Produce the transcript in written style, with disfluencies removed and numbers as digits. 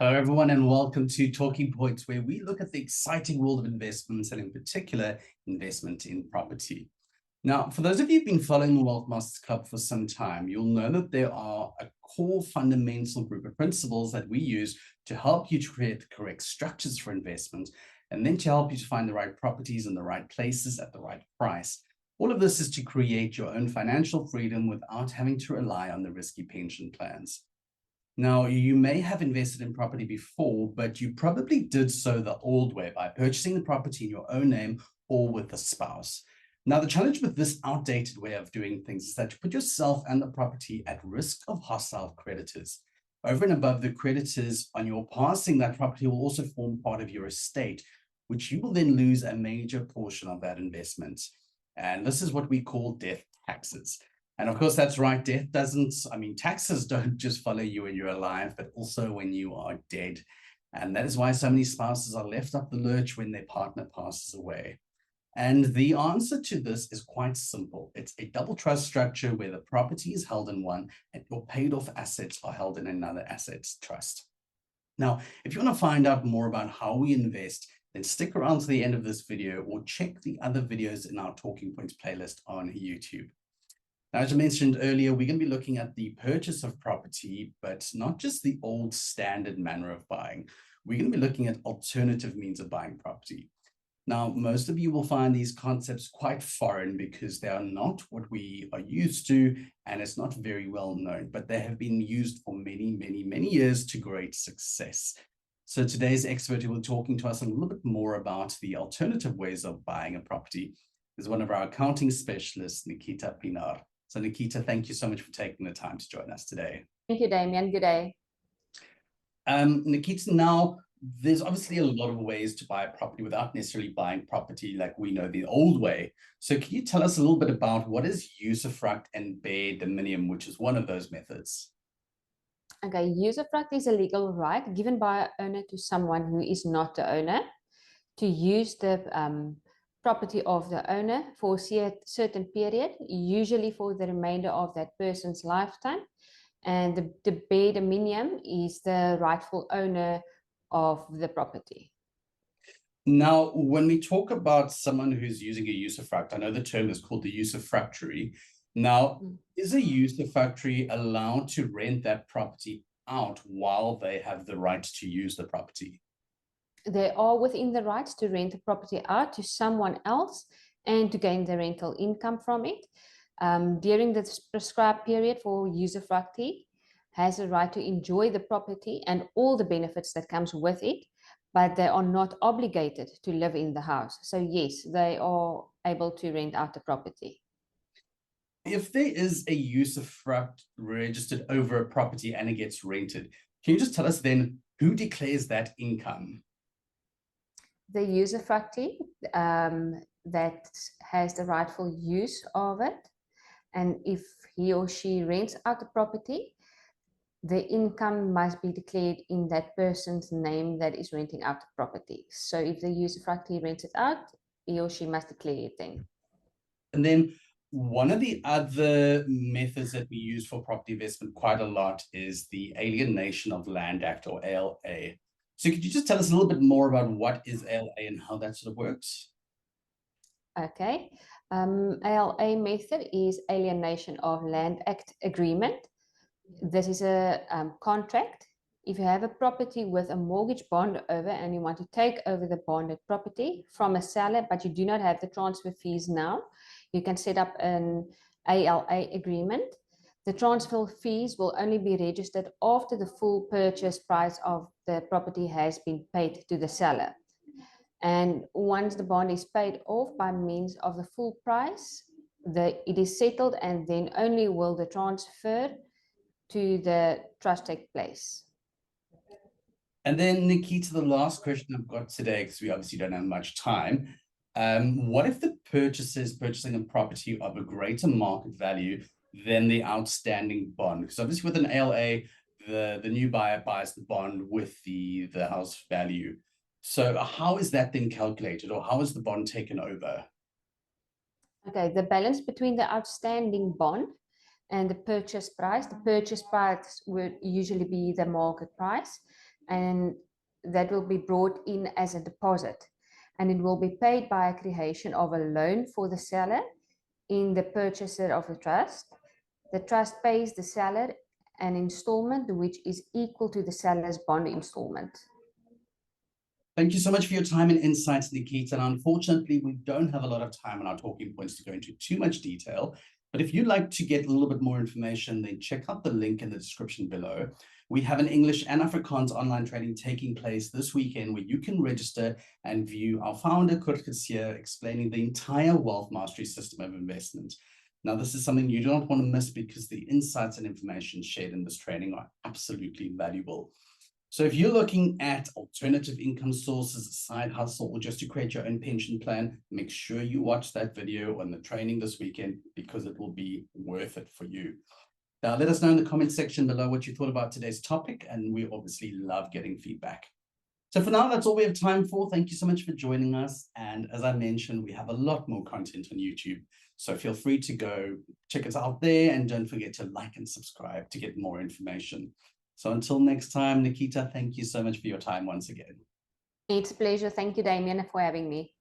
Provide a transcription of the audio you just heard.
Hello, everyone, and welcome to Talking Points, where we look at the exciting world of investments and, in particular, investment in property. Now, for those of you who've been following the Wealth Masters Club for some time, you'll know that there are a core fundamental group of principles that we use to help you to create the correct structures for investment, and then to help you to find the right properties in the right places at the right price. All of this is to create your own financial freedom without having to rely on the risky pension plans. Now, you may have invested in property before, but you probably did so the old way by purchasing the property in your own name or with a spouse. Now, the challenge with this outdated way of doing things is that you put yourself and the property at risk of hostile creditors. Over and above the creditors on your passing, that property will also form part of your estate, which you will then lose a major portion of that investment. And this is what we call death taxes. And of course, that's right. Taxes don't just follow you when you're alive, but also when you are dead. And that is why so many spouses are left up the lurch when their partner passes away. And the answer to this is quite simple. It's a double trust structure where the property is held in one and your paid off assets are held in another assets trust. Now, if you want to find out more about how we invest, then stick around to the end of this video or check the other videos in our Talking Points playlist on YouTube. Now, as I mentioned earlier, we're going to be looking at the purchase of property, but not just the old standard manner of buying. We're going to be looking at alternative means of buying property. Now, most of you will find these concepts quite foreign because they are not what we are used to, and it's not very well known, but they have been used for many, many, many years to great success. So today's expert who will be talking to us a little bit more about the alternative ways of buying a property is one of our accounting specialists, Nikita Pienaar. So Nikita, thank you so much for taking the time to join us today. Thank you, Damien. Good day. Nikita, now there's obviously a lot of ways to buy a property without necessarily buying property like we know the old way. So can you tell us a little bit about what is Usufruct and bare dominium, which is one of those methods? Okay, usufruct is a legal right given by an owner to someone who is not the owner to use the property of the owner for a certain period, usually for the remainder of that person's lifetime. And the bare dominium is the rightful owner of the property. Now, when we talk about someone who's using a usufruct, I know the term is called the usufructuary. Now, is a usufructuary allowed to rent that property out while they have the right to use the property? They are within the rights to rent the property out to someone else and to gain the rental income from it. During the prescribed period for usufructy, has a right to enjoy the property and all the benefits that comes with it, but they are not obligated to live in the house. So yes, they are able to rent out the property. If there is a usufruct registered over a property and it gets rented, can you just tell us then who declares that income? The usufructy that has the rightful use of it, and if he or she rents out the property, the income must be declared in that person's name that is renting out the property. So if the usufructy rents it out, he or she must declare it then. And then one of the other methods that we use for property investment quite a lot is the Alienation of Land Act, or ALA. So could you just tell us a little bit more about what is ALA and how that sort of works? Okay. ALA method is Alienation of Land Act agreement. This is a contract. If you have a property with a mortgage bond over and you want to take over the bonded property from a seller, but you do not have the transfer fees now, you can set up an ALA agreement. The transfer fees will only be registered after the full purchase price of the property has been paid to the seller. And once the bond is paid off by means of the full price, it is settled, and then only will the transfer to the trust take place. And then, Nikita, the last question I've got today, because we obviously don't have much time. What if the purchaser is purchasing a property of a greater market value than the outstanding bond? Because obviously with an ALA, the new buyer buys the bond with the house value. So how is that then calculated, or how is the bond taken over? Okay, the balance between the outstanding bond and the purchase price. The purchase price would usually be the market price, and that will be brought in as a deposit, and it will be paid by a creation of a loan for the seller in the purchaser of the trust. The trust pays the seller an installment which is equal to the seller's bond installment. Thank you so much for your time and insights, Nikita. And unfortunately, we don't have a lot of time in our talking points to go into too much detail. But if you'd like to get a little bit more information, then check out the link in the description below. We have an English and Afrikaans online training taking place this weekend where you can register and view our founder, Kurt here, explaining the entire wealth mastery system of investment. Now, this is something you don't want to miss because the insights and information shared in this training are absolutely valuable. So if you're looking at alternative income sources, a side hustle, or just to create your own pension plan, make sure you watch that video on the training this weekend because it will be worth it for you. Now, let us know in the comment section below what you thought about today's topic, and we obviously love getting feedback. So for now, that's all we have time for. Thank you so much for joining us. And as I mentioned, we have a lot more content on YouTube. So feel free to go check us out there, and don't forget to like and subscribe to get more information. So until next time, Nikita, thank you so much for your time once again. It's a pleasure. Thank you, Damien, for having me.